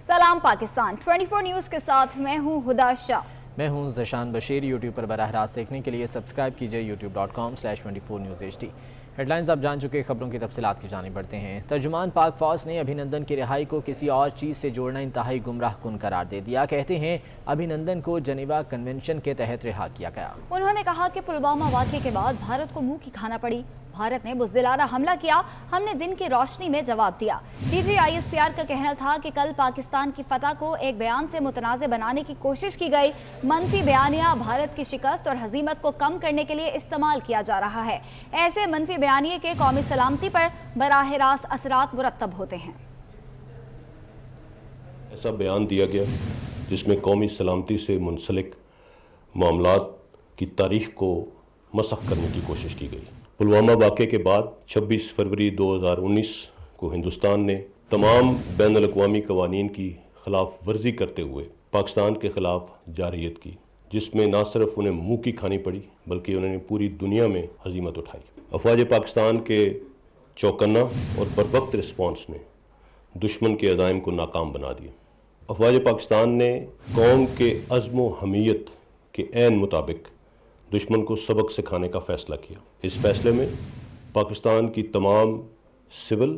सलाम पाकिस्तान 24 न्यूज़ के साथ मैं हूँ हुदा शाह। मैं हूं ज़शान बशीर। यूट्यूब पर बराह रास्त देखने के लिए सब्सक्राइब कीजिए youtube.com/24newsht। हेडलाइंस आप जान चुके, खबरों की तफसीलात की जानिब बढ़ते हैं। तर्जुमान पाक फौज ने अभिनंदन की रिहाई को किसी और चीज़ से जोड़ना इंतहाई गुमराह कुन करार दे दिया। कहते हैं अभिनंदन को जनेवा कन्वेंशन के तहत रिहा किया गया। उन्होंने कहा कि पुलवामा वाक़े के बाद भारत को मुंह की खाना पड़ी। भारत ने बुज़दिलाना हमला किया, हमने दिन की रोशनी में जवाब दिया। DGISPR का कहना था कि कल पाकिस्तान की फतह को एक बयान से मुतनाज़ बनाने की कोशिश की गई। मनफी बयानिया भारत की शिकस्त और हजीमत को कम करने के लिए इस्तेमाल किया जा रहा है। ऐसे मनफी बयानिए के कौमी सलामती पर बराह रास्त असरात मुरतब होते हैं। ऐसा बयान दिया गया जिसमें कौमी सलामती से मुंसलिक मामलात की तारीख को मसख करने की कोशिश की गई। पुलवामा वाक़े के बाद 26 फरवरी 2019 को हिंदुस्तान ने तमाम बैनुल अक़वामी क़वानीन की खिलाफ वर्जी करते हुए पाकिस्तान के ख़िलाफ़ जारियत की, जिसमें न सिर्फ उन्हें मुंह की खानी पड़ी बल्कि उन्होंने पूरी दुनिया में हज़ीमत उठाई। अफ़वाज पाकिस्तान के चौकन्ना और बरवक्त रिस्पॉन्स ने दुश्मन के अज़ाइम को नाकाम बना दिया। अफ़वाज पाकिस्तान ने कौम के अज़्म व हमीयत के ऐन मुताबिक दुश्मन को सबक सिखाने का फ़ैसला किया। इस फैसले में पाकिस्तान की तमाम सिविल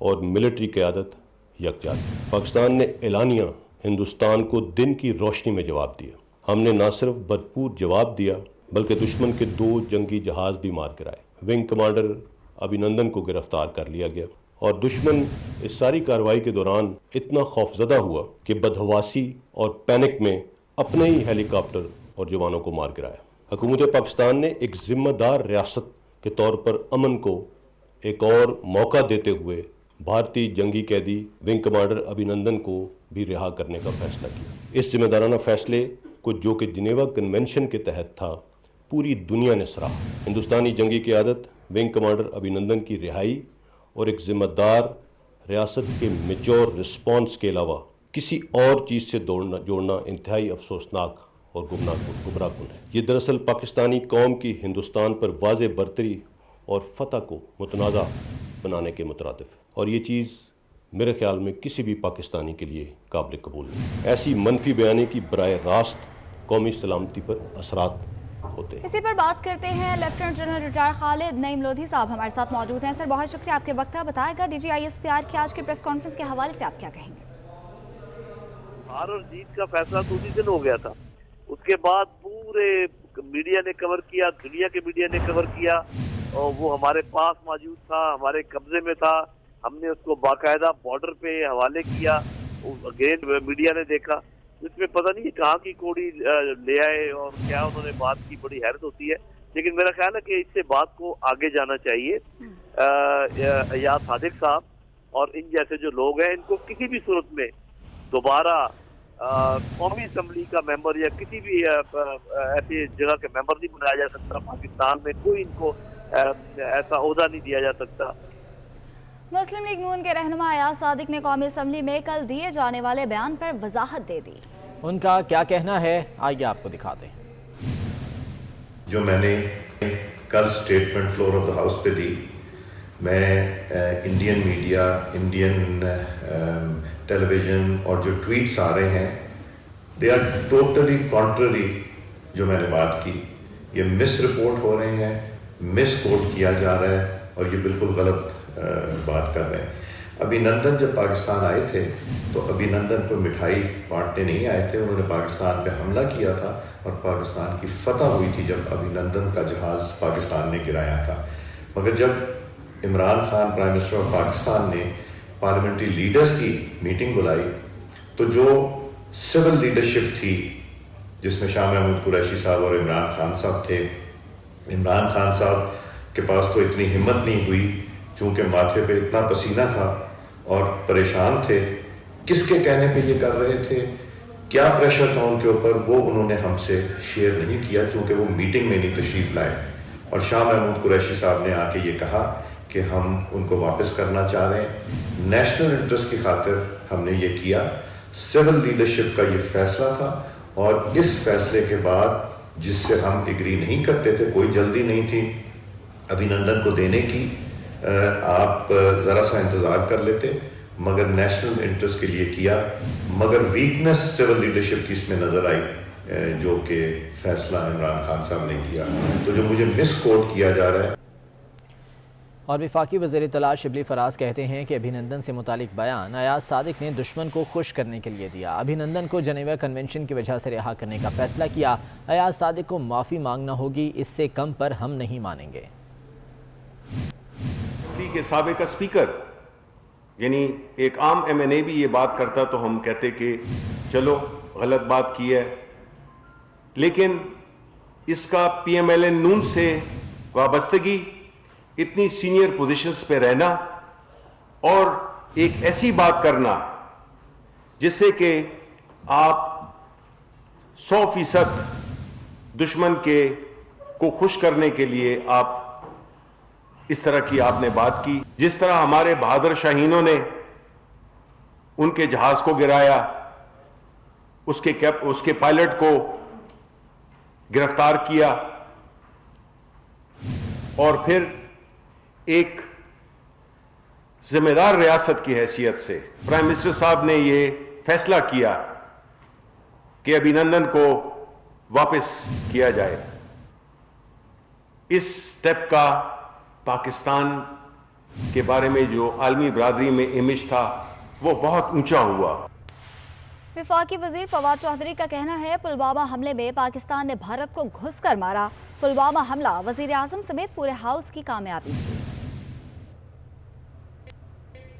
और मिलिट्री क़यादत यकजा थी। पाकिस्तान ने एलानिया हिंदुस्तान को दिन की रोशनी में जवाब दिया। हमने न सिर्फ भरपूर जवाब दिया बल्कि दुश्मन के 2 जंगी जहाज़ भी मार गिराए। विंग कमांडर अभिनंदन को गिरफ्तार कर लिया गया और दुश्मन इस सारी कार्रवाई के दौरान इतना खौफजदा हुआ कि बदहवासी और पैनिक में अपने ही हेलीकॉप्टर और जवानों को मार गिराया। हुकूमत पाकिस्तान ने एक ज़िम्मेदार रियासत के तौर पर अमन को एक और मौका देते हुए भारतीय जंगी कैदी विंग कमांडर अभिनंदन को भी रिहा करने का फैसला किया। इस जिम्मेदाराना फैसले को, जो कि जिनेवा कन्वेंशन के तहत था, पूरी दुनिया ने सराहा। हिंदुस्तानी जंगी क़यादत विंग कमांडर अभिनंदन की रिहाई और एक ज़िम्मेदार रियासत के मेच्योर रिस्पॉन्स के अलावा किसी और चीज़ से जोड़ना इंतहाई अफसोसनाक और गुमराहकुन है। ये दरअसल पाकिस्तानी कौम की हिंदुस्तान पर वाज़े बरतरी और फतह को मुतनाज़ा बनाने के मुतरादिफ है और ये चीज़ मेरे ख्याल में किसी भी पाकिस्तानी के लिए काबिल कबूल नहीं। ऐसी मनफी बयानी की बराह रास्त कौमी सलामती पर असरात होते हैं। इसी पर बात करते हैं। Lieutenant general retire Khalid Naeem Lodhi साहब हमारे साथ मौजूद हैं। सर, बहुत शुक्रिया आपके वक्त का। बताएगा DGISPR की आज की प्रेस कॉन्फ्रेंस के हवाले से आप क्या कहेंगे? हार और जीत का फैसला तो उसी दिन हो गया था। उसके बाद पूरे मीडिया ने कवर किया, दुनिया के मीडिया ने कवर किया और वो हमारे पास मौजूद था, हमारे कब्जे में था। हमने उसको बाकायदा बॉर्डर पे हवाले किया। अगेन मीडिया ने देखा, इसमें पता नहीं कहाँ की कोड़ी ले आए और क्या उन्होंने बात की। बड़ी हैरत होती है, लेकिन मेरा ख्याल है कि इससे बात को आगे जाना चाहिए। या सादिक साहब और इन जैसे जो लोग हैं, इनको किसी भी सूरत में दोबारा कौमी असम्बली का मेंबर या किसी भी ऐसी जगह के मेंबर नहीं बनाया जा सकता। पाकिस्तान में कोई इनको ऐसा ओहदा नहीं दिया जा सकता। मुस्लिम लीग नून के रहनुमा अयाज सादिक ने कौमी असम्बली में कल दिए जाने वाले बयान पर वजाहत दे दी। उनका क्या कहना है, आइए आपको दिखाते हैं। जो मैंने कल statement floor of the house पे दी, मैं इंडियन मीडिया, इंडियन टेलीविज़न और जो ट्वीट्स आ रहे हैं, दे आर टोटली कॉन्ट्ररी जो मैंने बात की। ये मिस रिपोर्ट हो रहे हैं, मिस कोट किया जा रहा है और ये बिल्कुल गलत बात कर रहे हैं। अभिनंदन जब पाकिस्तान आए थे तो अभिनंदन को मिठाई बांटने नहीं आए थे। उन्होंने पाकिस्तान पे हमला किया था और पाकिस्तान की फतह हुई थी जब अभिनंदन का जहाज़ पाकिस्तान ने गिराया था। मगर जब Imran Khan prime minister of Pakistan ने पार्लियामेंट्री लीडर्स की मीटिंग बुलाई तो जो सिविल लीडरशिप थी, जिसमें शाह महमूद कुरैशी साहब और इमरान खान साहब थे, इमरान खान साहब के पास तो इतनी हिम्मत नहीं हुई, चूँकि माथे पे इतना पसीना था और परेशान थे। किसके कहने पे ये कर रहे थे, क्या प्रेशर था उनके ऊपर, वो उन्होंने हमसे शेयर नहीं किया चूँकि वो मीटिंग में नहीं तशरीफ़ लाए। और शाह महमूद कुरैशी साहब ने आके ये कहा कि हम उनको वापस करना चाह रहे हैं। नेशनल इंटरेस्ट की खातिर हमने ये किया। सिविल लीडरशिप का ये फैसला था और इस फैसले के बाद जिससे हम एग्री नहीं करते थे, कोई जल्दी नहीं थी अभिनंदन को देने की, आप ज़रा सा इंतज़ार कर लेते। مگر نیشنل انٹرسٹ کے لیے کیا، مگر ویکنس سول لیڈرشپ کی اس میں نظر آئی جو کہ فیصلہ عمران خان صاحب نے کیا، تو جو مجھے مس کوٹ کیا جا رہا ہے۔ اور وفاقی وزیر اطلاع شبلی فراز کہتے ہیں کہ ابھینندن سے متعلق بیان ایاز صادق نے دشمن کو خوش کرنے کے لیے دیا۔ ابھینندن کو جنیوا کنونشن کی وجہ سے رہا کرنے کا فیصلہ کیا۔ ایاز صادق کو معافی مانگنا ہوگی، اس سے کم پر ہم نہیں مانیں گے۔ کے سابقہ اسپیکر یعنی ایک عام ایم این اے بھی یہ بات کرتا تو ہم کہتے کہ چلو غلط بات کی ہے، لیکن اس کا پی ایم ایل این نون سے وابستگی، اتنی سینئر پوزیشنز پہ رہنا اور ایک ایسی بات کرنا جس سے کہ آپ 100% دشمن کو خوش کرنے کے لیے آپ اس طرح کی آپ نے بات کی، جس طرح ہمارے بہادر شاہینوں نے ان کے جہاز کو گرایا، اس کے پائلٹ کو گرفتار کیا، اور پھر ایک ذمہ دار ریاست کی حیثیت سے پرائم منسٹر صاحب نے یہ فیصلہ کیا کہ ابھینندن کو واپس کیا جائے۔ اس سٹیپ کا پاکستان کے بارے میں جو عالمی برادری میں امیج تھا وہ بہت اونچا ہوا۔ وفاقی وزیر فواد چودھری کا کہنا ہے پلوامہ حملے میں پاکستان نے بھارت کو گھس کر مارا۔ پلوامہ حملہ وزیر اعظم سمیت پورے ہاؤس کی کامیابی تھی۔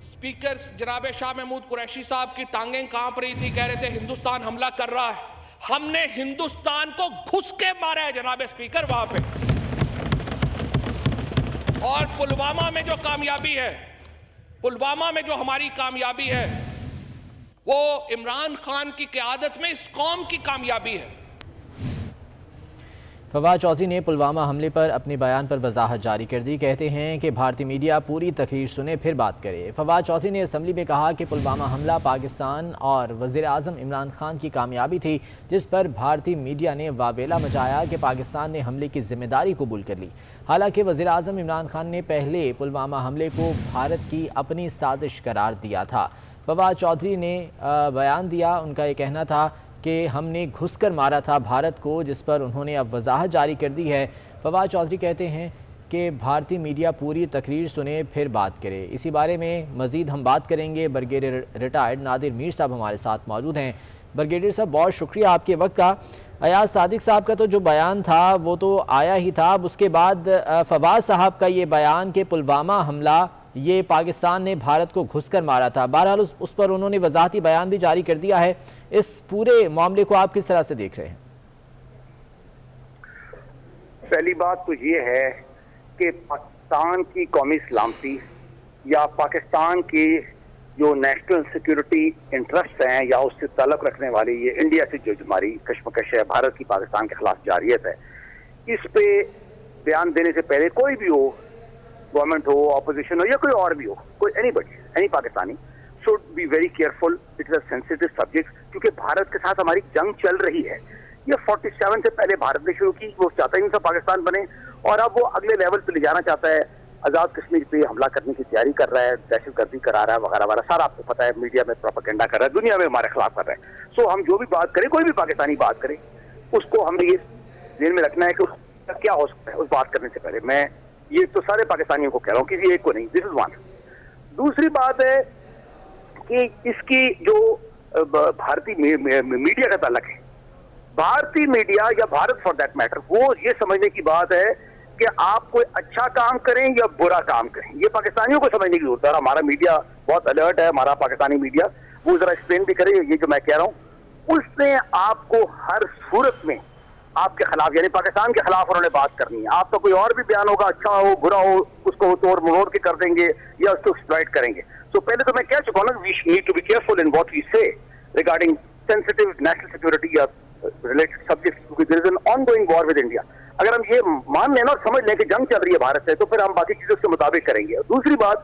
اسپیکر جناب شاہ محمود قریشی صاحب کی ٹانگیں کانپ رہی تھی، کہہ رہے تھے ہندوستان حملہ کر رہا ہے۔ ہم نے ہندوستان کو گھس کے مارا ہے جناب اسپیکر وہاں پہ۔ اور پلوامہ میں جو کامیابی ہے، پلوامہ میں جو ہماری کامیابی ہے، وہ عمران خان کی قیادت میں اس قوم کی کامیابی ہے۔ فواد چودھری نے پلوامہ حملے پر اپنے بیان پر وضاحت جاری کر دی۔ کہتے ہیں کہ بھارتی میڈیا پوری تقریر سنے پھر بات کرے۔ فواد چودھری نے اسمبلی میں کہا کہ پلوامہ حملہ پاکستان اور وزیر اعظم عمران خان کی کامیابی تھی، جس پر بھارتی میڈیا نے واویلا مچایا کہ پاکستان نے حملے کی ذمہ داری قبول کر لی۔ حالانکہ وزیر اعظم عمران خان نے پہلے پلوامہ حملے کو بھارت کی اپنی سازش قرار دیا تھا۔ فواد چودھری نے بیان دیا، ان کا یہ کہنا تھا کہ ہم نے گھس کر مارا تھا بھارت کو، جس پر انہوں نے اب وضاحت جاری کر دی ہے۔ فواد چودھری کہتے ہیں کہ بھارتی میڈیا پوری تقریر سنے پھر بات کرے۔ اسی بارے میں مزید ہم بات کریں گے۔ بریگیڈیئر ریٹائرڈ نادر میر صاحب ہمارے ساتھ موجود ہیں۔ بریگیڈیئر صاحب بہت شکریہ آپ کے وقت کا۔ ایاز صادق صاحب کا تو جو بیان تھا وہ تو آیا ہی تھا، اب اس کے بعد فواد صاحب کا یہ بیان کہ پلوامہ حملہ یہ پاکستان نے بھارت کو گھس کر مارا تھا، بہرحال اس پر انہوں نے وضاحتی بیان بھی جاری کر دیا ہے۔ اس پورے معاملے کو آپ کس طرح سے دیکھ رہے ہیں؟ پہلی بات تو یہ ہے کہ پاکستان کی قومی سلامتی یا پاکستان کی جو نیشنل سیکیورٹی انٹرسٹ ہیں یا اس سے تعلق رکھنے والی یہ انڈیا سے جو ہماری کشمکش ہے، بھارت کی پاکستان کے خلاف جارحیت ہے، اس پہ بیان دینے سے پہلے کوئی بھی ہو، گورنمنٹ ہو، اپوزیشن ہو یا کوئی اور بھی ہو، کوئی anybody, any Pakistani should be very careful. It is a sensitive subject کیونکہ بھارت کے ساتھ ہماری جنگ چل رہی ہے۔ یہ 47 سے پہلے بھارت نے شروع کی، وہ چاہتا ہی نہیں تھا پاکستان بنے، اور اب وہ اگلے لیول پہ لے جانا چاہتا ہے۔ آزاد کشمیر پہ حملہ کرنے کی تیاری کر رہا ہے، دہشت گردی کرا رہا ہے وغیرہ وغیرہ، سارا آپ کو پتا ہے، میڈیا میں پروپیگنڈا کر رہا ہے، دنیا میں ہمارے خلاف کر رہا ہے۔ سو ہم جو بھی بات کریں، کوئی بھی پاکستانی بات کرے، اس کو ہم نے یہ ذہن میں رکھنا ہے کہ اس کیا ہو سکتا ہے اس بات کرنے سے پہلے۔ میں یہ تو سارے پاکستانیوں کو کہہ رہا ہوں، کسی ایک کو نہیں۔ دس از ون۔ دوسری بات ہے کہ اس کی جو بھارتی میڈیا کا تعلق ہے، بھارتی میڈیا یا بھارت فار دیٹ میٹر، وہ یہ سمجھنے کی بات ہے کہ آپ کوئی اچھا کام کریں یا برا کام کریں، یہ پاکستانیوں کو سمجھنے کی ضرورت ہے۔ ہمارا میڈیا بہت الرٹ ہے، ہمارا پاکستانی میڈیا، وہ ذرا ایکسپلین بھی کرے یہ جو میں کہہ رہا ہوں۔ اس نے آپ کو ہر صورت میں آپ کے خلاف، یعنی پاکستان کے خلاف انہوں نے بات کرنی ہے۔ آپ کا کوئی اور بھی بیان ہوگا، اچھا ہو برا ہو، اس کو توڑ مروڑ کے کر دیں گے یا اس کو ایکسپلائٹ کریں گے۔ تو پہلے تو میں کہہ چکا ہوں نا، we need to be careful in what we say regarding sensitive national security یا ریلیٹڈ سبجیکٹس، کیونکہ there is an ongoing war with India. اگر ہم یہ مان لیں نا اور سمجھ لیں کہ جنگ چل رہی ہے بھارت سے، تو پھر ہم باقی چیزوں کے مطابق کریں گے۔ دوسری بات،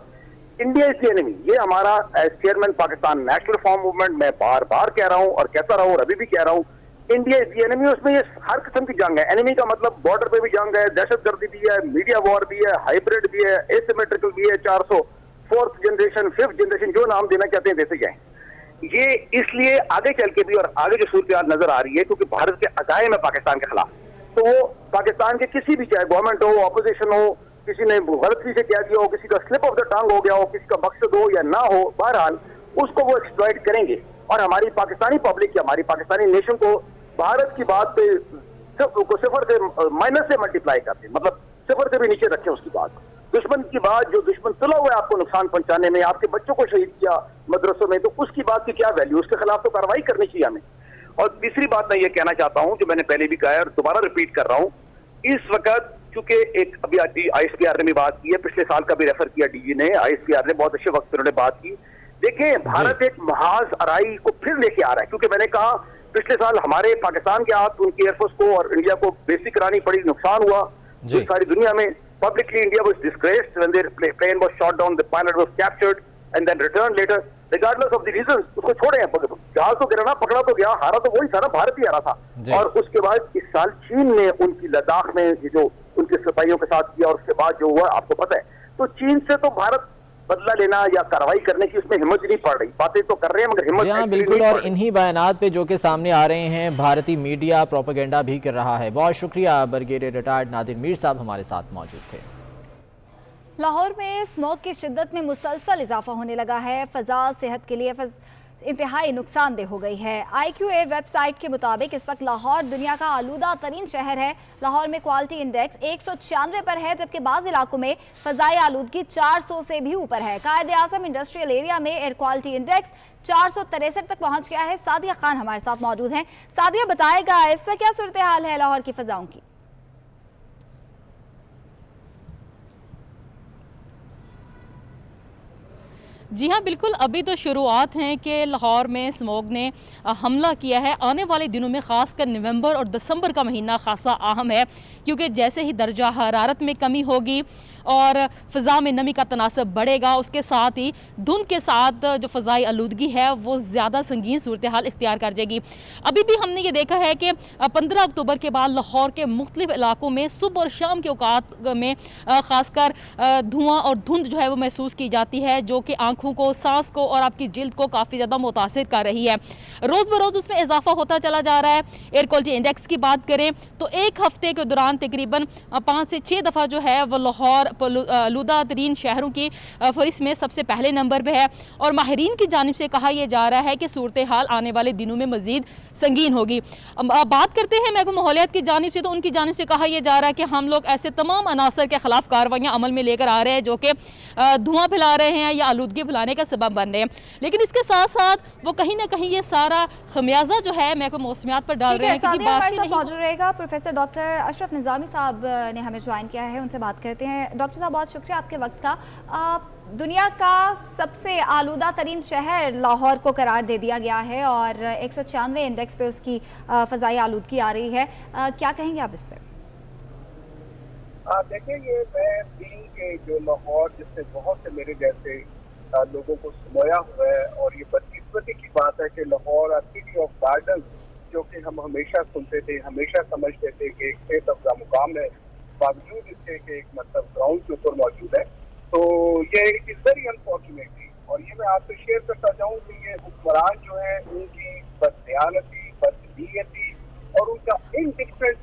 انڈیا از دی اینمی، یہ ہمارا as chairman Pakistan national reform movement میں بار بار کہہ رہا ہوں اور کہتا رہا ہوں اور ابھی بھی کہہ رہا ہوں، انڈیا از دی اینمی۔ اس میں یہ ہر قسم کی جنگ ہے۔ اینمی کا مطلب بارڈر پہ بھی جنگ ہے، دہشت گردی بھی ہے، میڈیا وار بھی ہے، ہائبرڈ بھی ہے، ایسیمیٹرکل بھی ہے، 400 4th जनरेशन 5th जनरेशन जो नाम देना चाहते हैं देते जाएं। ये इसलिए आगे चल के भी और आगे जो सूरत नजर आ रही है क्योंकि भारत के अजायम है पाकिस्तान के खिलाफ, तो वो पाकिस्तान के किसी भी चाहे गवर्नमेंट हो ऑपोजिशन हो, किसी ने गलती से क्या किया हो, किसी का स्लिप ऑफ द टंग हो गया हो, किसी का मकसद हो या ना हो, बहरहाल उसको वो एक्सप्लॉइट करेंगे और हमारी पाकिस्तानी पब्लिक या हमारी पाकिस्तानी नेशन को भारत की बात पे सिफर से माइनस से मल्टीप्लाई करते, मतलब सिफर से भी नीचे रखें उसकी बात। दुश्मन की बात, जो दुश्मन तुला हुआ है आपको नुकसान पहुंचाने में, आपके बच्चों को शहीद किया मदरसों में, तो उसकी बात की क्या वैल्यू, उसके खिलाफ तो कार्रवाई करनी चाहिए हमें। और तीसरी बात मैं ये कहना चाहता हूं जो मैंने पहले भी कहा है और दोबारा रिपीट कर रहा हूं, इस वक्त चूंकि एक अभी ISPR ने भी बात की है, पिछले साल का भी रेफर किया DG ने, ISPR ने बहुत अच्छे वक्त पर उन्होंने बात की। देखें भारत एक महाज अराई को फिर लेके आ रहा है, क्योंकि मैंने कहा पिछले साल हमारे पाकिस्तान के हाथ उनकी एयरफोर्स को और इंडिया को बेसिक करानी पड़ी, नुकसान हुआ सारी दुनिया में। Publicly, India was disgraced when their plane was shot down. The pilot was captured and then returned later. Regardless of the reasons, उसको छोड़े हैं, जहाज तो गिरा ना, पकड़ा तो गया, हारा तो वही था ना, भारत ही हारा था। और उसके बाद इस साल चीन ने उनकी लद्दाख में जो उनके सिपाहियों के साथ किया और उसके बाद जो हुआ आपको पता है। तो चीन से तो भारत बदला लेना या कार्रवाई करने की उसमें हिम्मत नहीं पड़ रही, बातें तो कर रहे हैं मगर हिम्मत बिल्कुल। और इन्हीं बयानात पे जो कि सामने आ रहे हैं भारतीय मीडिया प्रोपेगेंडा भी कर रहा है। बहुत शुक्रिया ब्रिगेडियर रिटायर्ड नादिर मीर साहब हमारे साथ मौजूद थे। लाहौर में स्मॉग की शिद्दत में मुसलसल इजाफा होने लगा है। फ़ज़ा सेहत के लिए इंतहाई नुकसानदेह हो गई है। IQA वेबसाइट के मुताबिक इस वक्त लाहौर दुनिया का आलूदा तरीन शहर है। लाहौर में क्वालिटी इंडेक्स 196 पर है, जबकि बाज़ इलाकों में फ़ज़ाई आलूदगी 400 से भी ऊपर है। कायदे आज़म इंडस्ट्रियल एरिया में एयर क्वालिटी इंडेक्स 463 तक पहुँच गया है। सादिया खान हमारे साथ मौजूद हैं। सादिया, बताएगा इस वक्त क्या सूरत हाल है लाहौर की फ़ज़ाओं की? जी हाँ, बिल्कुल। अभी तो शुरुआत है कि लाहौर में स्मॉग ने हमला किया है। आने वाले दिनों में ख़ासकर नवंबर और दिसंबर का महीना खासा अहम है, क्योंकि जैसे ही दर्जा हरारत में कमी होगी और फ़ज़ा में नमी का तनासब बढ़ेगा, उसके साथ ही धुंध के साथ जो फ़ज़ाई आलूदगी है वो ज़्यादा संगीन सूरत हाल इख्तियार कर जाएगी। अभी भी हमने ये देखा है कि 15 अक्टूबर के बाद लाहौर के मुख्तलिफ इलाकों में सुबह और शाम के औकात में ख़ासकर धुआँ और धुंध जो है वो महसूस की जाती है, जो कि आँखों को, सांस को और आपकी जिल्द को काफ़ी ज़्यादा मुतासिर कर रही है। रोज़ बरोज़ उसमें इजाफा होता चला जा रहा है। एयर क्वालिटी इंडेक्स की बात करें तो एक हफ्ते के दौरान तकरीबन 5 से 6 दफ़ा जो है वो लाहौर आलूदा तरीन शहरों की फहरिस्त में सबसे पहले नंबर पे है। और माहिरीन की जानिब से कहा यह जा रहा है कि सूरत हाल आने वाले दिनों में मज़ीद संगीन होगी। बात करते हैं महकमा माहौलियात की जानिब से, तो उनकी जानिब से कहा यह जा रहा है कि हम लोग ऐसे तमाम अनासर के खिलाफ कार्रवाइयाँ अमल में लेकर आ रहे हैं जो कि धुआं फैला रहे हैं या आलूदगी फैलाने का सबब बन रहे हैं। लेकिन इसके साथ साथ वो कहीं ना कहीं ये सारा खमियाजा जो है महकमा मौसमियात पर डाल रहे हैं कि बारिश नहीं मौजूद रहेगा। प्रोफेसर डॉक्टर अशरफ निज़ामी साहब ने हमें ज्वाइन किया है, उनसे बात करते हैं। डॉक्टर साहब, बहुत शुक्रिया आपके वक्त का। दुनिया का सबसे आलूदा तरीन शहर लाहौर को करार दे दिया गया है और 196 इंडेक्स पे उसकी फ़ज़ाई आलूदगी आ रही है। क्या कहेंगे आप इस पर? देखिए, ये मैं दिन के जो लाहौर जिससे बहुत से मेरे जैसे लोगों को समोया हुआ है, और ये बदकिस्मती की बात है कि लाहौर सिटी ऑफ गार्डन जो कि हम हमेशा सुनते थे, हमेशा समझते थे कि एक सेहत अफजा मुकाम है, बावजूद इसके कि एक मतलब ग्राउंड के ऊपर मौजूद है। तो ये इट इज़ वेरी अनफॉर्चुनेटली, और ये मैं आपसे शेयर करता जाऊँ कि ये हुक्मरान जो है उनकी बददियानती, बदनीयती और उनका इनडिफरेंस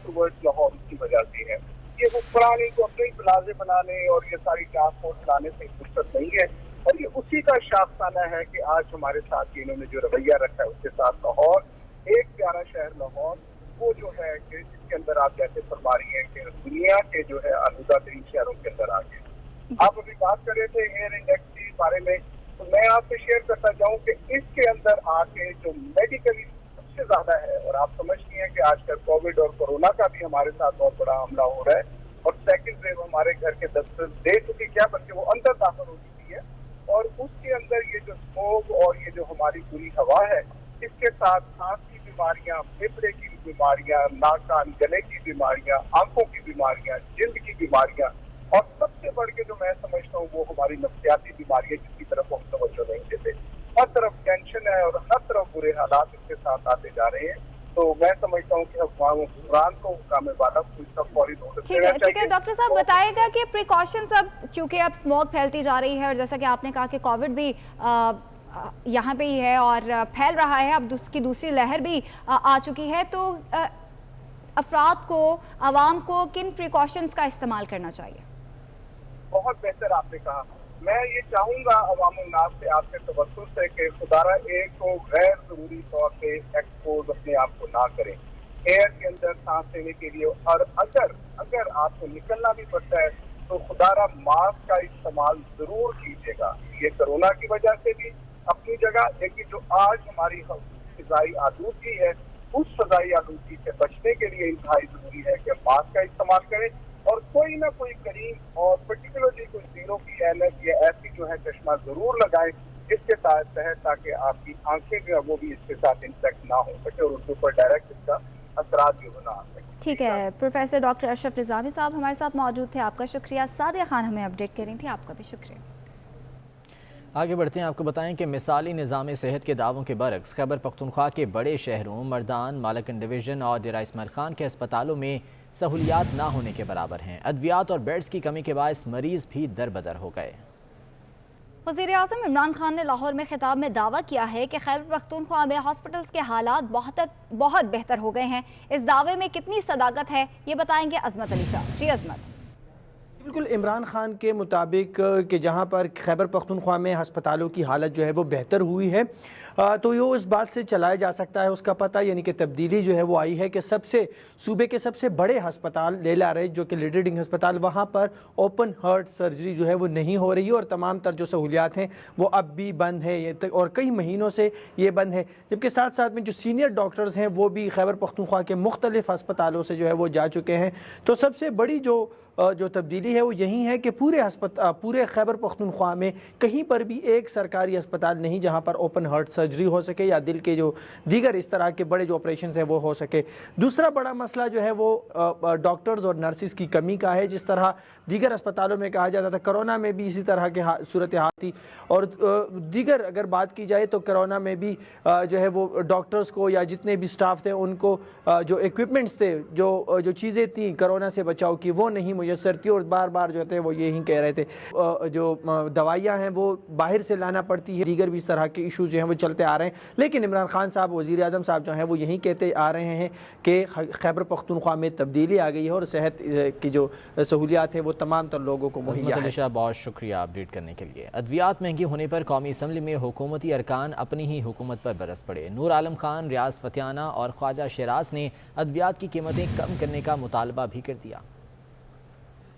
टुवर्ड्स लाहौर की वजह से है। ये हुक्मरान इनको अपने ही प्लाजे बनाने और ये सारी ट्रांसपोर्ट चलाने से फुर्सत नहीं है, और ये उसी का शाखसाना है कि आज हमारे साथ इन्होंने जो रवैया रखा है उसके साथ लाहौर, एक प्यारा शहर लाहौर, वो जो है कि जिसके अंदर आप जैसे फरमा रही हैं कि दुनिया के जो है आलूदा तरीन शहरों के अंदर आ गए। आप अभी बात कर रहे थे एयर इंडेक्स के बारे में, तो मैं आपसे शेयर करता जाऊं कि इसके अंदर आके जो मेडिकली सबसे ज्यादा है, और आप समझती हैं कि आजकल कोविड और कोरोना का भी हमारे साथ बहुत बड़ा हमला हो रहा है, और सेकंड वेव हमारे घर के दस्तक दे चुकी, क्या बल्कि वो अंदर दाखिल हो चुकी है, और उसके अंदर ये जो स्मोक और ये जो हमारी बुरी हवा है, इसके साथ सांस की बीमारियां, फेफड़े की बीमारियां, नाक कान गले की बीमारियां, आंखों की बीमारियां, जिल्द की बीमारियां, और सबसे बढ़ के जो मैं समझता हूँ वो हमारी नफ्सियाती बीमारियां जिसकी तरफ हम तवज्जो नहीं देते। हर तरफ टेंशन है और हर तरफ बुरे हालात इसके साथ आते जा रहे हैं। तो मैं समझता हूँ कि हुक्मरान को काम वाला को इसका फौरी नोटिस देना चाहिए। ठीक है डॉक्टर साहब, बताएगा कि प्रिकॉशंस अब کیونکہ اب اسموگ پھیلتی جا رہی ہے اور جیسا کہ آپ نے کہا کہ کووڈ بھی یہاں پہ ہی ہے اور پھیل رہا ہے، اب اس کی دوسری لہر بھی آ چکی ہے، تو افراد کو، عوام کو کن پریکاشنز کا استعمال کرنا چاہیے؟ بہت بہتر آپ نے کہا. میں یہ چاہوں گا عوام الناس سے، آپ کے توسط سے، کہ خدارہ ایک تو غیر ضروری طور پہ ایکسپوز اپنے آپ کو نہ کریں ایئر کے اندر سانس لینے کے لیے، اور اگر آپ کو نکلنا بھی پڑتا ہے تو خدارہ ماسک کا استعمال ضرور کیجیے گا. یہ کرونا کی وجہ سے بھی اپنی جگہ، لیکن جو آج ہماری فضائی آلودگی ہے، اس فضائی آلودگی سے بچنے کے لیے انتہائی ضروری ہے کہ ماسک کا استعمال کریں، اور کوئی نہ کوئی کریم اور پرٹیکولرلی کوئی زیرو کی ایلرٹ یا ایسی جو ہے چشمہ ضرور لگائیں جس کے تحت تاکہ آپ کی آنکھیں جو ہے وہ بھی اس کے ساتھ انفیکٹ نہ ہو سکے اور ان کے اوپر ڈائریکٹ اس کا اثرات جو ہونا آ سکے. ٹھیک ہے، پروفیسر ڈاکٹر اشرف نظامی صاحب ہمارے ساتھ موجود تھے، آپ کا شکریہ. سعدیہ خان ہمیں اپڈیٹ کر رہی تھی، آپ کا بھی شکریہ. آگے بڑھتے ہیں، آپ کو بتائیں کہ مثالی نظام صحت کے دعووں کے برعکس خیبر پختونخوا کے بڑے شہروں مردان، مالکن ڈویژن اور ڈیرہ اسماعیل خان کے ہسپتالوں میں سہولیات نہ ہونے کے برابر ہیں. ادویات اور بیڈز کی کمی کے باعث مریض بھی در بدر ہو گئے. وزیر اعظم عمران خان نے لاہور میں خطاب میں دعویٰ کیا ہے کہ خیبر پختونخوا میں ہاسپٹلز کے حالات بہت بہتر ہو گئے ہیں. اس دعوے میں کتنی صداقت ہے یہ بتائیں گے عظمت علی شاہ. جی عظمت. بالکل عمران خان کے مطابق کہ جہاں پر خیبر پختونخوا میں ہسپتالوں کی حالت جو ہے وہ بہتر ہوئی ہے تو یہ اس بات سے چلایا جا سکتا ہے اس کا پتہ، یعنی کہ تبدیلی جو ہے وہ آئی ہے کہ صوبے کے سب سے بڑے ہسپتال لیلا رائج جو کہ لیڈنگ ہسپتال، وہاں پر اوپن ہارٹ سرجری جو ہے وہ نہیں ہو رہی ہے اور تمام تر جو سہولیات ہیں وہ اب بھی بند ہے اور کئی مہینوں سے یہ بند ہے. جبکہ ساتھ ساتھ میں جو سینئر ڈاکٹرز ہیں وہ بھی خیبر پختونخوا کے مختلف ہسپتالوں سے جو ہے وہ جا چکے ہیں. تو سب سے بڑی جو تبدیلی ہے وہ یہی ہے کہ پورے خیبر پختونخوا میں کہیں پر بھی ایک سرکاری ہسپتال نہیں جہاں پر اوپن ہارٹ سرجری ہو سکے یا دل کے جو دیگر اس طرح کے بڑے جو آپریشنز ہیں وہ ہو سکے. دوسرا بڑا مسئلہ جو ہے وہ ڈاکٹرز اور نرسز کی کمی کا ہے. جس طرح دیگر اسپتالوں میں کہا جاتا تھا، کرونا میں بھی اسی طرح کی صورتحال تھی، اور دیگر اگر بات کی جائے تو کرونا میں بھی جو ہے وہ ڈاکٹرز کو یا جتنے بھی سٹاف تھے ان کو جو ایکوپمنٹس تھے، جو چیزیں تھیں کرونا سے بچاؤ کی، وہ نہیں میسر تھی، اور بار بار جو تھے وہ یہی کہہ رہے تھے جو دوائیاں ہیں وہ باہر سے لانا پڑتی ہے. دیگر بھی اس طرح کے ایشوز جو ہیں وہ چلتے آ رہے ہیں. لیکن عمران خان صاحب، وزیر اعظم صاحب جو ہیں وہ یہی کہتے آ رہے ہیں کہ خیبر پختونخوا میں تبدیلی آ گئی ہے اور صحت کی جو سہولیات ہیں وہ تمام تر لوگوں کو مہیا ہے. بہت شکریہ اپڈیٹ کرنے کے لیے. ادویات مہنگی ہونے پر قومی اسمبلی میں حکومتی ارکان اپنی ہی حکومت پر برس پڑے. نور عالم خان، ریاض فتیانہ اور خواجہ شیراز نے ادویات کی قیمتیں کم کرنے کا مطالبہ بھی کر دیا.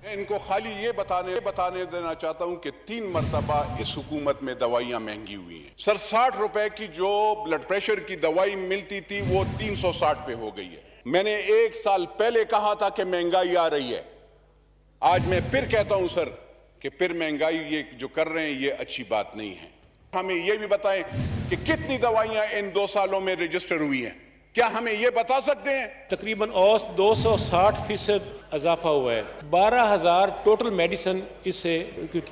میں ان کو خالی یہ بتانے دینا چاہتا ہوں کہ 3 مرتبہ اس حکومت میں دوائیاں مہنگی ہوئی ہیں. سر 60 روپے کی جو بلڈ پریشر کی دوائی ملتی تھی وہ 360 پہ ہو گئی ہے. میں نے 1 سال پہلے کہا تھا کہ مہنگائی آ رہی ہے. آج میں پھر کہتا ہوں سر کہ پھر مہنگائی یہ جو کر رہے ہیں یہ اچھی بات نہیں ہے. ہمیں یہ بھی بتائیں کہ کتنی دوائیاں ان 2 سالوں میں رجسٹر ہوئی ہیں. کیا ہمیں یہ بتا سکتے ہیں؟ تقریباً 260% اضافہ ہوا ہے. 12,000 ٹوٹل میڈیسن اس سے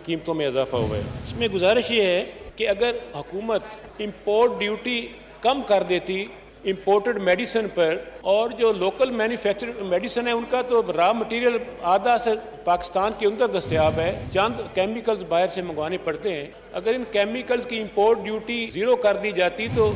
قیمتوں میں اضافہ ہوا ہے. اس میں گزارش یہ ہے کہ اگر حکومت امپورٹ ڈیوٹی کم کر دیتی امپورٹڈ میڈیسن پر، اور جو لوکل مینوفیکچر میڈیسن ہے ان کا تو را مٹیریل آدھا سے پاکستان کے اندر دستیاب ہے، چند کیمیکلز باہر سے منگوانے پڑتے ہیں. اگر ان کیمیکلز کی امپورٹ ڈیوٹی 0 کر دی جاتی تو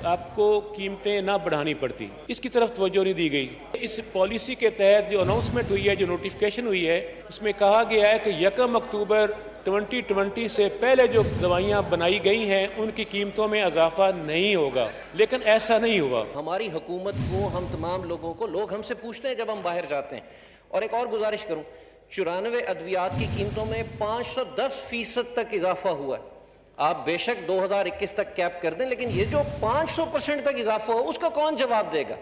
آپ کو قیمتیں نہ بڑھانی پڑتی. اس کی طرف توجہ نہیں دی گئی. اس پالیسی کے تحت جو اناؤنسمنٹ ہوئی ہے، جو نوٹیفیکیشن ہوئی ہے، اس میں کہا گیا ہے کہ 1 اکتوبر 2020 سے پہلے جو دوائیاں بنائی گئی ہیں ان کی قیمتوں میں اضافہ نہیں ہوگا. لیکن ایسا نہیں ہوا. ہماری حکومت کو، ہم تمام لوگوں کو، لوگ ہم سے پوچھتے ہیں جب ہم باہر جاتے ہیں. اور ایک اور گزارش کروں، 94 ادویات کی قیمتوں میں 510% تک اضافہ ہوا ہے. آپ بے شک 2021 تک کیپ کر دیں، لیکن یہ جو 500% تک اضافہ ہو اس کا کون جواب دے گا؟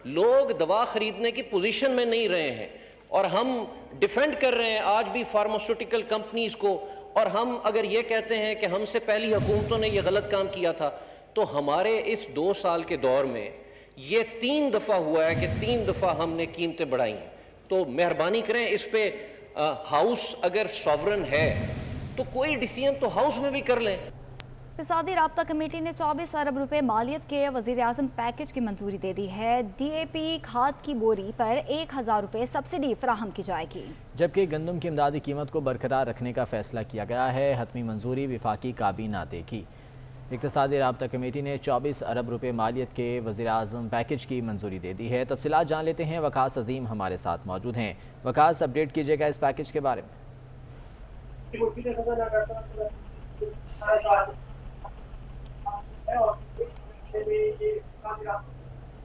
لوگ دوا خریدنے کی پوزیشن میں نہیں رہے ہیں اور ہم ڈیفینڈ کر رہے ہیں آج بھی فارماسیوٹیکل کمپنیز کو. اور ہم اگر یہ کہتے ہیں کہ ہم سے پہلی حکومتوں نے یہ غلط کام کیا تھا، تو ہمارے اس 2 سال کے دور میں یہ 3 دفعہ ہوا ہے کہ 3 دفعہ ہم نے قیمتیں بڑھائی ہیں. تو مہربانی کریں اس پہ ہاؤس اگر سوورن ہے تو کوئی ڈیسیژن تو ہاؤس میں بھی کر لیں. इक़्तिसादी राब्ता कमेटी ने 24 अरब रुपए मालियत के वज़ीर-ए-आज़म पैकेज की मंजूरी दे दी है। DAP खाद की बोरी पर 1000 रुपए सब्सिडी फराहम की जाएगी, जबकि गंदम की इमदादी कीमत को बरकरार रखने का फैसला किया गया है। हतमी मंजूरी वफाकी काबीना देगी। इक़्तिसादी राब्ता कमेटी ने 24 अरब रुपए मालियत के वज़ीर-ए-आज़म पैकेज की मंजूरी दे दी है। तफसीलात जान लेते हैं, वकास अजीम हमारे साथ मौजूद हैं। वकास, अपडेट कीजिएगा इस पैकेज के बारे में।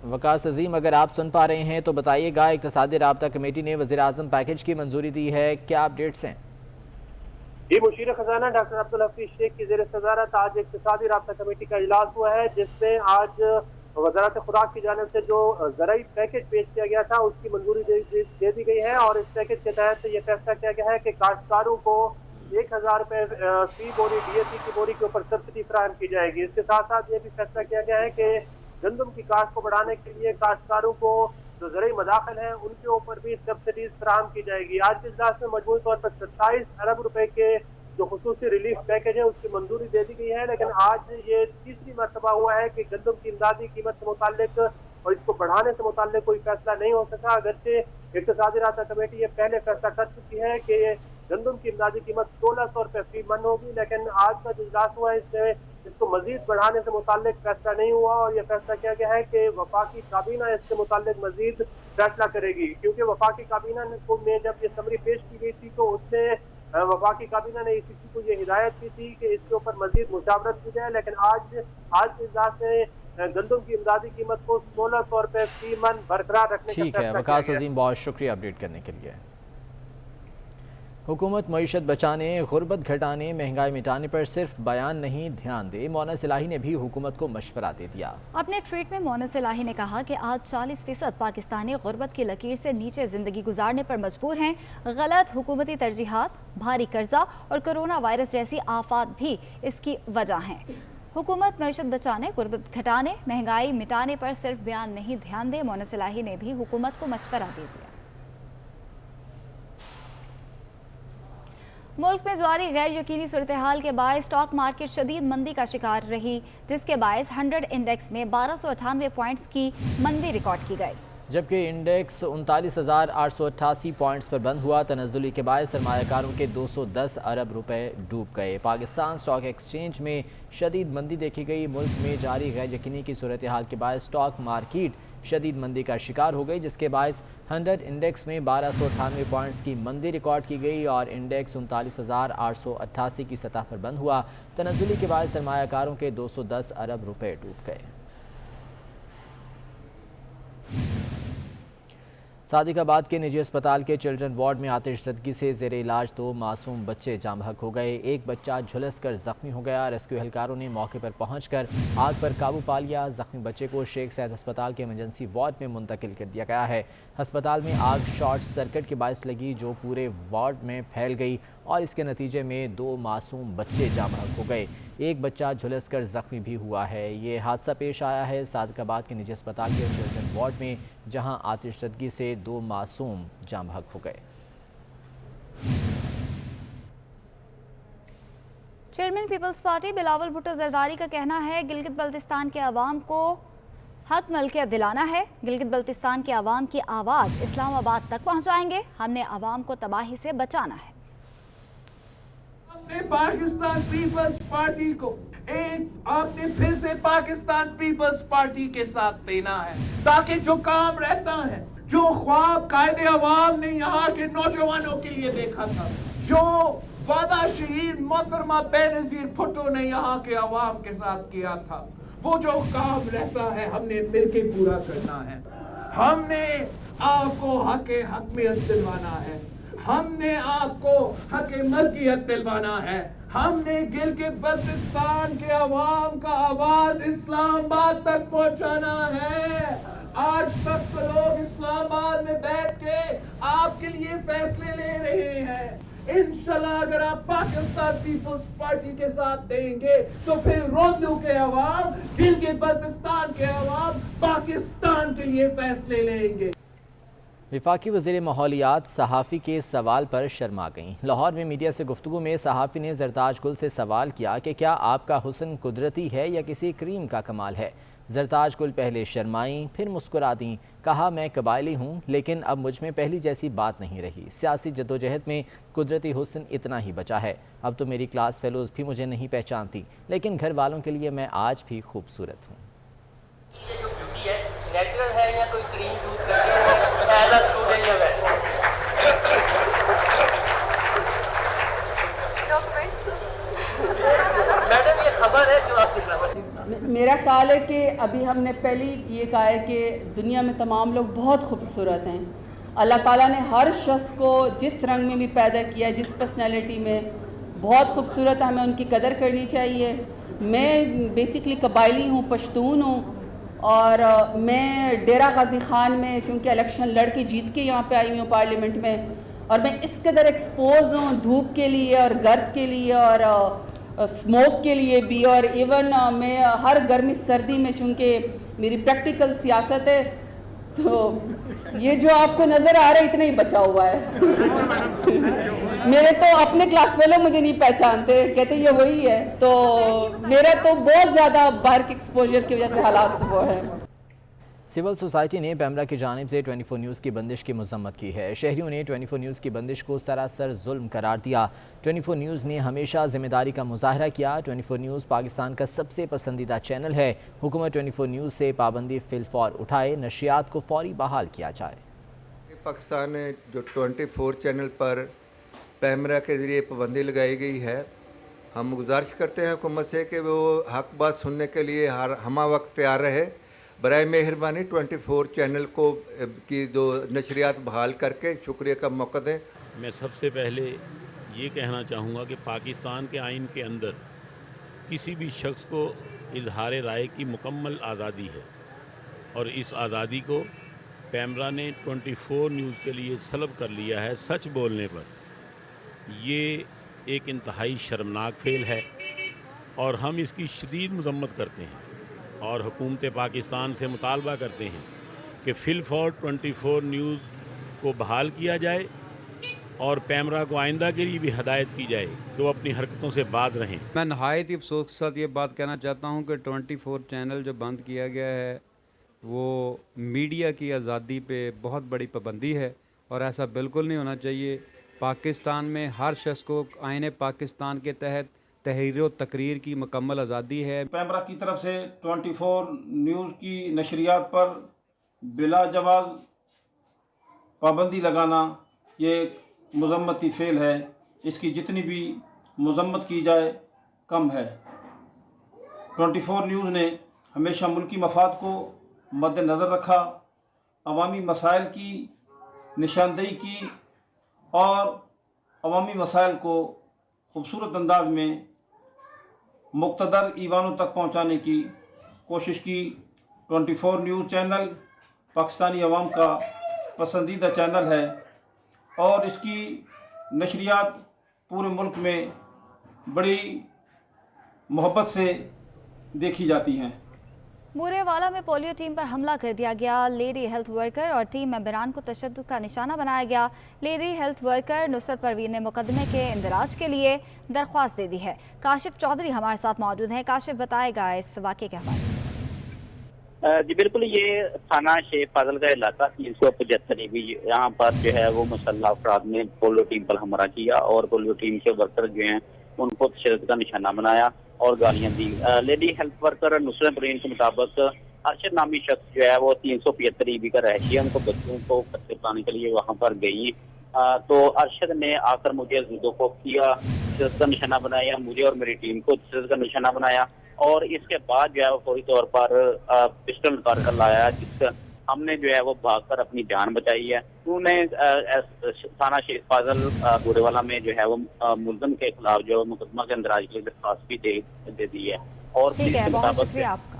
वकास अजीम, अगर आप सुन पा रहे हैं तो बताइएगा, इक़्तिसादी राब्ता कमेटी ने वज़ीर-ए-आज़म पैकेज की मंजूरी दी है, क्या अपडेट्स हैं? जी, मुशीर खजाना डॉक्टर अब्दुल हफीज शेख की ज़ेर सदारत आज इक़्तिसादी राब्ता कमेटी का इजलास हुआ है, जिसमें आज वज़ारत खुराक की जानिब से जो ज़राई पैकेज पेश किया गया था उसकी मंजूरी दे दी गई है। और इस पैकेज के तहत ये फैसला किया गया है कि काश्तकारों को 1000 रुपए फी बोरी DAP की बोरी के ऊपर सब्सिडी फराहम की जाएगी। इसके साथ साथ ये भी फैसला किया गया है कि गंदम की काश्त को बढ़ाने के लिए काश्तकारों को जो ज़राई मदाखिल है उनके ऊपर भी सब्सिडीज फराहम की जाएगी। आज के इजलास में मजमूई तौर पर 27 अरब रुपए के जो खुसूसी रिलीफ पैकेज है उसकी मंजूरी दे दी गई है, लेकिन आज ये तीसरी मरतबा हुआ है कि गंदम की इमदादी कीमत से मुताल्लिक और इसको बढ़ाने से मुताल्लिक कोई फैसला नहीं हो सका। अगरचे इक़्तिसादी राब्ता कमेटी ये पहले फैसला कर चुकी है कि गंदम की इमदादी कीमत 1600 रुपए फी मन होगी, लेकिन आज का जो इजलास हुआ है इसमें इसको मजीद बढ़ाने से मुताल्लिक फैसला नहीं हुआ और यह फैसला किया गया है कि वफाकी काबीना इसके मुताल्लिक मजीद फैसला करेगी। क्योंकि वफाकी काबीना में जब ये समरी पेश की गई थी तो उसमें वफाकी काबीना ने ICC को ये हिदायत की थी कि इसके ऊपर मजीद मुशावरत की जाए, लेकिन आज के इजलास में गंदम की इमदादी कीमत को 1600 रुपए फी मन बरकरार रखने का ठीक है वकास अजीम, बहुत शुक्रिया अपडेट करने के लिए। हुकूमत मईशत बचाने, गुर्बत घटाने, महंगाई मिटाने पर सिर्फ बयान नहीं ध्यान दे, मोनस इलाही ने भी हुकूमत को मशवरा दे दिया। अपने ट्वीट में मोनस इलाही ने कहा कि आज 40% पाकिस्तानी गुर्बत की लकीर से नीचे जिंदगी गुजारने पर मजबूर हैं। गलत हुकूमती तरजीहात, भारी कर्जा और कोरोना वायरस जैसी आफात भी इसकी वजह हैं। हुकूमत मईशत बचाने, गुर्बत घटाने, महंगाई मिटाने पर सिर्फ बयान नहीं ध्यान दे, मोनस इलाही ने भी हुकूमत को मशवरा दे दिया। मुल्क में जारी गैर यकीनी सूरत हाल के बायस स्टॉक मार्केट शदीद मंदी का शिकार रही, जिसके बायस 100 इंडेक्स में 1298 पॉइंट्स की मंदी रिकॉर्ड की गई, जबकि इंडेक्स 39,888 पॉइंट्स पर बंद हुआ। तनज़्ज़ुली के बायस सरमायाकारों के 210 अरब रुपए डूब गए। पाकिस्तान स्टॉक एक्सचेंज में शदीद मंदी देखी गई। मुल्क में जारी गैर यकीनी की सूरत हाल के बायस स्टॉक मार्केट शदीद मंदी का शिकार हो गई, जिसके बायस 100 इंडेक्स में 1298 पॉइंट्स की मंदी रिकॉर्ड की गई और इंडेक्स 39,888 की सतह पर बंद हुआ। तनज़्ज़ुली के बायस सरमायाकारों के 210 अरब रुपए डूब गए। सादिकाबाद के निजी अस्पताल के चिल्ड्रन वार्ड में आतिशज़दगी से ज़ेर इलाज 2 मासूम बच्चे जाम बहक हो गए। एक बच्चा झुलस कर ज़ख्मी हो गया। रेस्क्यू एहलकारों ने मौके पर पहुंचकर आग पर काबू पा लिया। ज़ख्मी बच्चे को शेख सैद अस्पताल के इमरजेंसी वार्ड में मुंतकिल कर दिया गया है। अस्पताल में आग शॉर्ट सर्किट के बायस लगी, जो पूरे वार्ड में फैल गई और इसके नतीजे में 2 मासूम बच्चे जाम बहक हो गए। एक बच्चा झुलस कर ज़ख्मी भी हुआ है। ये हादसा पेश आया है सादिकाबाद के निजी अस्पताल के चिल्ड्रन वार्ड में, जहां आतिशज़दगी से 2 मासूम जाम बहक हो गए। चेयरमैन पीपल्स पार्टी बिलावल भुट्टो जरदारी का कहना है गिलगित बल्तिस्तान के अवाम को हक मलकियत दिलाना है। गिलगित बल्तिस्तान के अवाम की आवाज़ इस्लामाबाद तक पहुँचाएंगे। हमने अवाम को तबाही से बचाना है। पाकिस्तान पीपल्स पार्टी को आपने फिर से पाकिस्तान पीपल्स पार्टी के साथ देना है, ताकि जो काम रहता है, जो ख्वाब कायदे अवाम ने यहाँ के नौजवानों के लिए देखा था, जो वादा शहीद मोहतरमा बेनजीर भुट्टो ने यहाँ के अवाम के साथ किया था, वो जो काम रहता है हमने मिलके पूरा करना है। हमने आपको हक में दिलवाना है, हमने आपको हक मलकियत दिलवाना है, हमने गिलगित बल्तिस्तान के अवाम का आवाज इस्लामाबाद तक पहुंचाना है। आज तक तो लोग इस्लामाबाद में बैठ के आपके लिए फैसले ले रहे हैं। इंशाल्लाह अगर आप पाकिस्तान पीपल्स पार्टी के साथ देंगे तो फिर रोंदू के अवाम, गिलगित बल्तिस्तान के अवाम पाकिस्तान के लिए फैसले लेंगे। वफाकी वज़ीर माहौलियात सहाफ़ी के सवाल पर शर्मा गईं। लाहौर में मीडिया से गुफ्तगू में सहाफ़ी ने जरताज गुल से सवाल किया कि क्या आपका हुस्न कुदरती है या किसी क्रीम का कमाल है। जरताज गुल पहले शर्माईं, फिर मुस्कुरा दीं। कहा, मैं कबायली हूँ लेकिन अब मुझ में पहली जैसी बात नहीं रही। सियासी जद्दोजहद में कुदरती हुस्न इतना ही बचा है। अब तो मेरी क्लास फेलोज़ भी मुझे नहीं पहचानती, लेकिन घर वालों के लिए मैं आज भी खूबसूरत हूँ। ये जो ब्यूटी है नेचुरल है या कोई क्रीम यूज करके है एज अ स्टूडेंट या वैसे? मैडम ये खबर है जो आप दिखा। मेरा ख्याल है कि अभी हमने पहले ये कहा है कि दुनिया में तमाम लोग बहुत खूबसूरत हैं। अल्लाह ताला ने हर शख्स को जिस रंग में भी पैदा किया, जिस पर्सनैलिटी में, बहुत खूबसूरत है, हमें उनकी कदर करनी चाहिए। मैं बेसिकली कबायली हूँ, पश्तून हूँ, और मैं डेरा गाजी खान में चूँकि इलेक्शन लड़ के जीत के यहाँ पे आई हुई हूँ पार्लियामेंट में, और मैं इस कदर एक्सपोज हूँ धूप के लिए और गर्द के लिए और स्मोक के लिए भी, और इवन मैं हर गर्मी सर्दी में चूँकि मेरी प्रैक्टिकल सियासत है, तो ये जो आपको नज़र आ रहा है इतना ही बचा हुआ है। मेरे तो अपने क्लास फेलो मुझे नहीं पहचानते, कहते ये वही है। तो मेरा तो बहुत ज़्यादा बाहर के एक्सपोजर की वजह से हालात वो है। सिविल सोसाइटी ने पैमरा की जानिब से 24 न्यूज़ की बंदिश की मजम्मत की है। शहरियों ने 24 न्यूज़ की बंदिश को सरासर जुल्म करार दिया। 24 न्यूज़ ने हमेशा जिम्मेदारी का मुजाहरा किया। 24 न्यूज़ पाकिस्तान का सबसे पसंदीदा चैनल है। हुकूमत 24 न्यूज़ से पाबंदी फिलफौर उठाए, नशियात को फौरी बहाल किया जाए। पाकिस्तान ने जो 24 चैनल पर पैमरा के ज़रिए पाबंदी लगाई गई है, हम गुजारिश करते हैं हुकूमत से कि वो हक बात सुनने के लिए हर हमा वक्त तैयार रहे। बराए मेहरबानी 24 चैनल को की जो नशरियात बहाल करके शुक्रिया का मौका दें। मैं सबसे पहले ये कहना चाहूँगा कि पाकिस्तान के आइन के अंदर किसी भी शख्स को इजहार राय की मुकम्मल आज़ादी है, और इस आज़ादी को पैमरा ने 24 न्यूज़ के लिए सलब कर लिया है। सच बोलने पर ये एक इंतहाई शर्मनाक फेल है और हम इसकी शदीद मजम्मत करते हैं और हुकूमत पाकिस्तान से मुतालबा करते हैं कि फिलफौर 24 न्यूज़ को बहाल किया जाए और पैमरा को आइंदा के लिए भी हदायत की जाए कि वो अपनी हरकतों से बाज रहें। मैं नहायत ही अफसोस के साथ ये बात कहना चाहता हूँ कि 24 चैनल जो बंद किया गया है वो मीडिया की आज़ादी पे बहुत बड़ी पाबंदी है और ऐसा बिल्कुल नहीं होना चाहिए। पाकिस्तान में हर शख्स को आईन पाकिस्तान के तहत तहरीर व तकरीर की मुकम्मल आज़ादी है। पैमरा की तरफ से 24 न्यूज़ की नशरियात पर बिला जवाज़ पाबंदी लगाना ये मजम्मती फ़ेल है। इसकी जितनी भी मजम्मत की जाए कम है। 24 न्यूज़ ने हमेशा मुल्की मफाद को मद्देनज़र रखा, अवामी मसाइल की निशानदेही की और अवामी मसाइल को खूबसूरत अंदाज में मुक़्तदर ईवानों तक पहुँचाने की कोशिश की। 24 न्यूज़ चैनल पाकिस्तानी अवाम का पसंदीदा चैनल है और इसकी नशरियात पूरे मुल्क में बड़ी मोहब्बत से देखी जाती हैं। बूरेवाला में पोलियो टीम पर हमला कर दिया गया। लेडी हेल्थ वर्कर और टीम मेंबरान को तशद्दुद का निशाना बनाया गया। Lady health worker Nusrat Parveen ने मुकदमे के इंदराज के लिए दरख्वास्त दे दी है। काशिफ चौधरी हमारे साथ मौजूद हैं। काशिफ, बताएगा इस वाक़े के हवाले। जी बिल्कुल, ये थाना शेख फाजल का इलाका 375 भी, यहाँ पर जो है वो मुसल्लह अफराद ने पोलियो टीम पर हमला किया और पोलियो टीम के वर्कर जो हैं उनको तशद्दुद का निशाना बनाया और गालियां दी। Lady health worker Nusrat Parveen के मुताबिक अरशद नामी शख्स जो है वो 375 ईबी का रहायशी है, उनको बच्चों को खर्चे पाने के लिए वहाँ पर गई। तो अरशद ने आकर मुझे जुदो को किया, तशद्दुद का निशाना बनाया, मुझे और मेरी टीम को तशद्दुद का निशाना बनाया और इसके बाद जो है वो फौरी तौर पर पिस्टल निकाल कर लाया, जिसका हमने जो है वो भागकर अपनी जान बचाई है। उन्होंने थाना शेख फाजल बूरेवाला में जो है वो मुलजम के खिलाफ जो है मुकदमा के अंदराज के लिए दरख्वास्त भी दे दी है। और ठीक है, बहुत शुक्रिया आपका।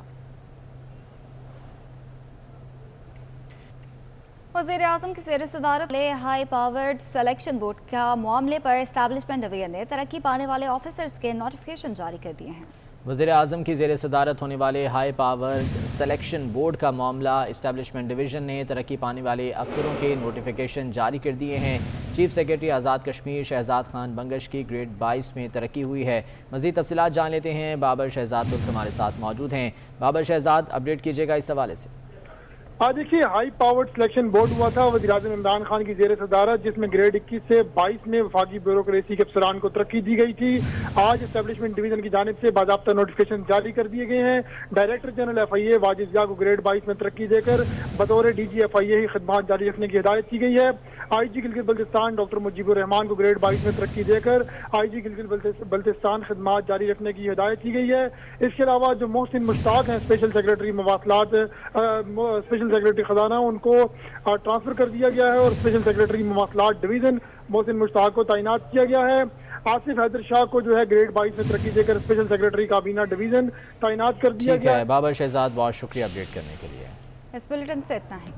वज़ीर-ए-आज़म की ज़ेर सदारत ले हाई पावर्ड सिलेक्शन बोर्ड का मामले पर एस्टैब्लिशमेंट डिवीजन ने तरक्की पाने वाले ऑफिसर्स के नोटिफिकेशन जारी कर दिए हैं। वज़ीर आज़म की ज़ेर सदारत होने वाले हाई पावर सिलेक्शन बोर्ड का मामला इस्टेब्लिशमेंट डिवीज़न ने तरक्की पाने वाले अफसरों के नोटिफिकेशन जारी कर दिए हैं। चीफ सेक्रेटरी आज़ाद कश्मीर शहजाद खान बंगश की ग्रेड 22 में तरक्की हुई है। मज़ीद तफसीलात जान लेते हैं, बाबर शहजाद तुर्क हमारे साथ मौजूद हैं। बाबर शहजाद, अपडेट कीजिएगा इस हवाले से। आज देखिए, हाई पावर्ड सिलेक्शन बोर्ड हुआ था वज़ीर-ए-आज़म इमरान खान की ज़ेर सदारत, जिसमें ग्रेड 21 से 22 में वफाकी ब्यूरोक्रेसी के अफसरान को तरक्की दी गई थी। आज एस्टेब्लिशमेंट डिवीजन की जानिब से बाज़ाब्ता नोटिफिकेशन जारी कर दिए गए हैं। डायरेक्टर जनरल FIA वाजिद जिया को ग्रेड 22 में तरक्की देकर बतौर DG FIA ही खिदमात जारी रखने की हिदायत की गई है। IG गिलगित बल्तिस्तान डॉक्टर मुजीबुर रहमान को ग्रेड 22 में तरक्की देकर IG गिलगित बल्तिस्तान खिदमात जारी रखने की हिदायत की गई है। इसके अलावा जो मोहसिन मुश्ताक हैं स्पेशल सेक्रेटरी मवासलात, स्पेशल सेक्रेटरी खजाना, उनको ट्रांसफर कर दिया गया है और स्पेशल सेक्रेटरी मवासलात डिवीजन मोहसिन मुश्ताक को तैनात किया गया है। आसिफ हैदर शाह को जो है ग्रेड 22 में तरक्की देकर स्पेशल सेक्रेटरी काबीना डिवीजन तैनात कर दिया गया है। बाबर शहजाद, बहुत शुक्रिया अपडेट करने के लिए। इस बुलेटिन से इतना है।